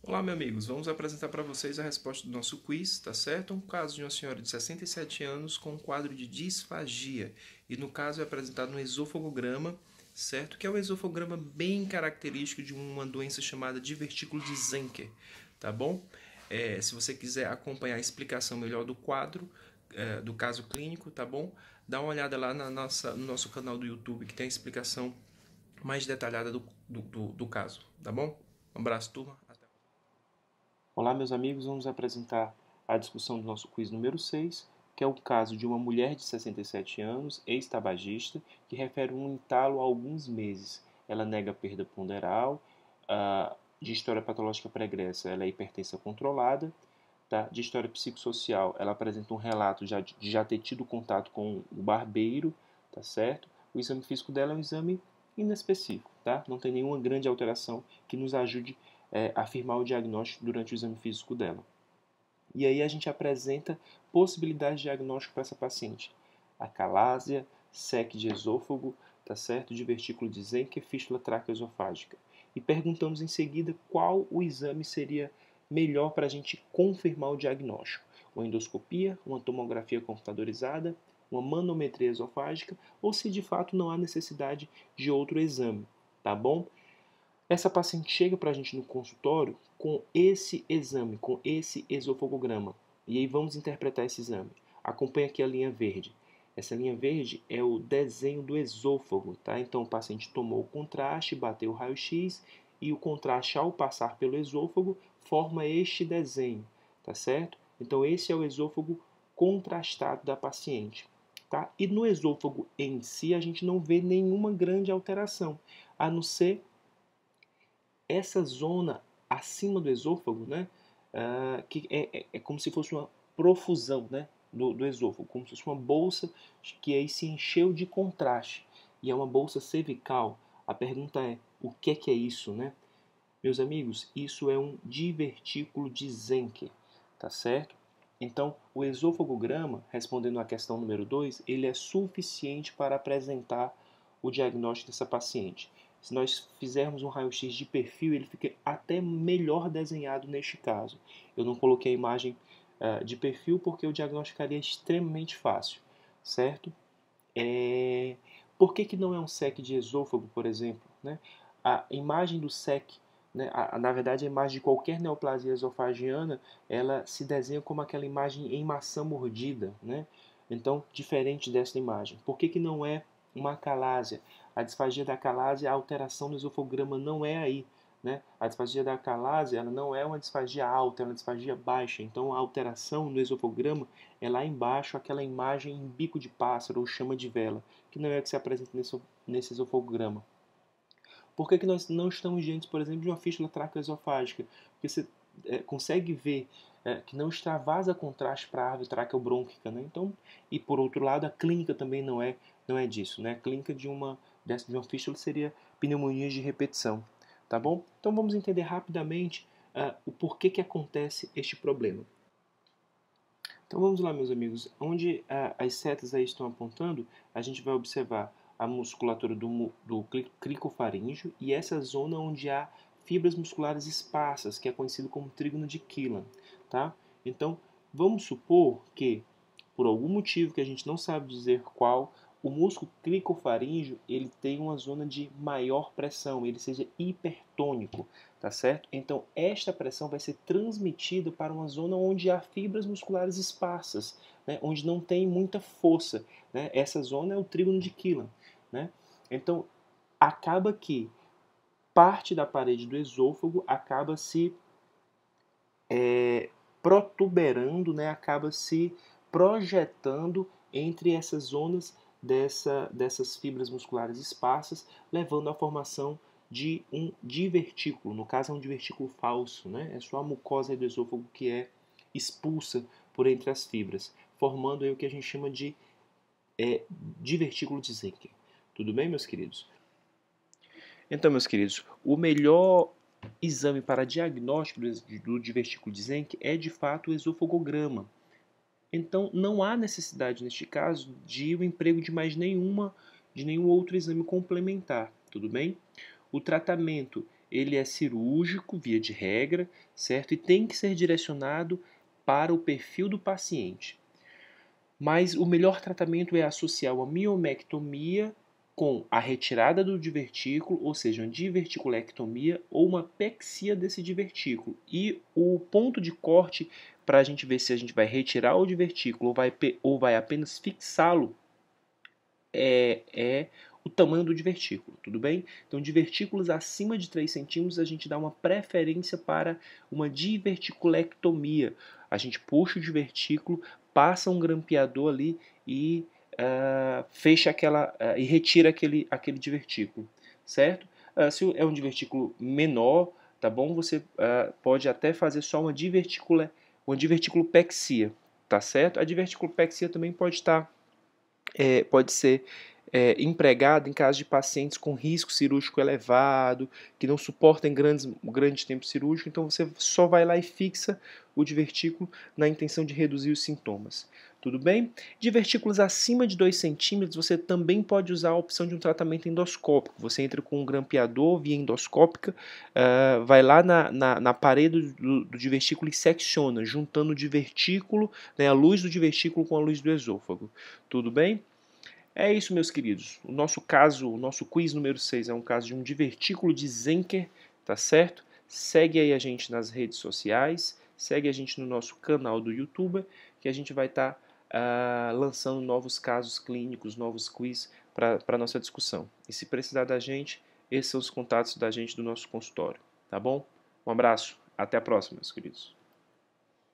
Olá, meus amigos. Vamos apresentar para vocês a resposta do nosso quiz, tá certo? Um caso de uma senhora de 67 anos com um quadro de disfagia. E no caso é apresentado um esofagograma, certo? Que é um esofagograma bem característico de uma doença chamada divertículo de Zenker, tá bom? Se você quiser acompanhar a explicação melhor do quadro, do caso clínico, tá bom? Dá uma olhada lá no nosso canal do YouTube que tem a explicação mais detalhada do caso, tá bom? Um abraço, turma. Olá, meus amigos, vamos apresentar a discussão do nosso quiz número 6, que é o caso de uma mulher de 67 anos, ex-tabagista, que refere um entalo há alguns meses. Ela nega perda ponderal, de história patológica pregressa, ela é hipertensa controlada, tá? De história psicossocial, ela apresenta um relato de já ter tido contato com o barbeiro, tá certo? O exame físico dela é um exame inespecífico, tá? Não tem nenhuma grande alteração que nos ajude a afirmar o diagnóstico durante o exame físico dela. E aí a gente apresenta possibilidades de diagnóstico para essa paciente. Acalásia, SEC de esôfago, tá certo? Divertículo de Zenker, fístula traqueoesofágica. E perguntamos em seguida qual o exame seria melhor para a gente confirmar o diagnóstico. Uma endoscopia, uma tomografia computadorizada, uma manometria esofágica ou se de fato não há necessidade de outro exame, tá bom? Essa paciente chega para a gente no consultório com esse exame, com esse esofagograma. E aí vamos interpretar esse exame. Acompanha aqui a linha verde. Essa linha verde é o desenho do esôfago, tá? Então o paciente tomou o contraste, bateu o raio-x e o contraste ao passar pelo esôfago forma este desenho, tá certo? Então esse é o esôfago contrastado da paciente, tá? E no esôfago em si a gente não vê nenhuma grande alteração, a não ser essa zona acima do esôfago, né, que é como se fosse uma profusão, né, do esôfago, como se fosse uma bolsa que aí se encheu de contraste. E é uma bolsa cervical. A pergunta é, o que é isso, né? Meus amigos, isso é um divertículo de Zenker, tá certo? Então, o esofagograma, respondendo à questão número 2, ele é suficiente para apresentar o diagnóstico dessa paciente. Se nós fizermos um raio-x de perfil, ele fica até melhor desenhado neste caso. Eu não coloquei a imagem de perfil porque o diagnóstico ficaria extremamente fácil, certo? Por que não é um SEC de esôfago, por exemplo? Né? A imagem do SEC, né, na verdade a imagem de qualquer neoplasia esofagiana, ela se desenha como aquela imagem em maçã mordida. Né? Então, diferente dessa imagem. Por que não é uma acalásia? A disfagia da acalásia, a alteração no esofograma não é aí. Né? A disfagia da acalásia ela não é uma disfagia alta, é uma disfagia baixa. Então, a alteração no esofograma é lá embaixo, aquela imagem em bico de pássaro ou chama de vela, que não é a que se apresenta nesse esofograma. Por que nós não estamos diante, por exemplo, de uma fístula traqueoesofágica? Porque você consegue ver que não extravasa contraste para a árvore traqueobrônquica. Né? Então, e por outro lado, a clínica também não é disso. Né? A clínica de uma fístula seria pneumonias de repetição. Tá bom? Então vamos entender rapidamente o porquê que acontece este problema. Então vamos lá, meus amigos. Onde as setas aí estão apontando, a gente vai observar a musculatura do cricofaríngeo e essa zona onde há fibras musculares esparsas, que é conhecido como trígono de Killian, tá? Então, vamos supor que, por algum motivo que a gente não sabe dizer qual, o músculo cricofaríngeo ele tem uma zona de maior pressão, ele seja hipertônico, tá certo? Então, esta pressão vai ser transmitida para uma zona onde há fibras musculares esparsas, né? Onde não tem muita força, né? Essa zona é o trígono de Killian, né? Então, acaba que parte da parede do esôfago acaba se protuberando, né? Acaba se projetando entre essas zonas dessas fibras musculares esparsas, levando à formação de um divertículo. No caso, é um divertículo falso, né? É só a mucosa do esôfago que é expulsa por entre as fibras, formando aí o que a gente chama de divertículo de Zenker. Tudo bem, meus queridos? Então, meus queridos, o melhor exame para diagnóstico do divertículo de Zenker é de fato o esofagograma. Então, não há necessidade, neste caso, de o emprego de nenhum outro exame complementar, tudo bem? O tratamento ele é cirúrgico, via de regra, certo? E tem que ser direcionado para o perfil do paciente. Mas o melhor tratamento é associar uma miomectomia com a retirada do divertículo, ou seja, uma diverticulectomia ou uma pexia desse divertículo. E o ponto de corte para a gente ver se a gente vai retirar o divertículo ou vai apenas fixá-lo é o tamanho do divertículo, tudo bem? Então, divertículos acima de 3 centímetros, a gente dá uma preferência para uma diverticulectomia. A gente puxa o divertículo, passa um grampeador ali e fecha e retira aquele divertículo, certo? Se é um divertículo menor, tá bom? Você pode até fazer só uma diverticulopexia, tá certo? A diverticulopexia também pode ser empregado em caso de pacientes com risco cirúrgico elevado, que não suportem grande tempo cirúrgico, então você só vai lá e fixa o divertículo na intenção de reduzir os sintomas. Tudo bem? Divertículos acima de 2 centímetros, você também pode usar a opção de um tratamento endoscópico. Você entra com um grampeador via endoscópica, vai lá na parede do divertículo e secciona, juntando o divertículo, né, a luz do divertículo com a luz do esôfago. Tudo bem? É isso, meus queridos. O nosso quiz número 6 é um caso de um divertículo de Zenker, tá certo? Segue aí a gente nas redes sociais, segue a gente no nosso canal do YouTube, que a gente vai estar lançando novos casos clínicos, novos quiz para a nossa discussão. E se precisar da gente, esses são os contatos da gente do nosso consultório, tá bom? Um abraço, até a próxima, meus queridos.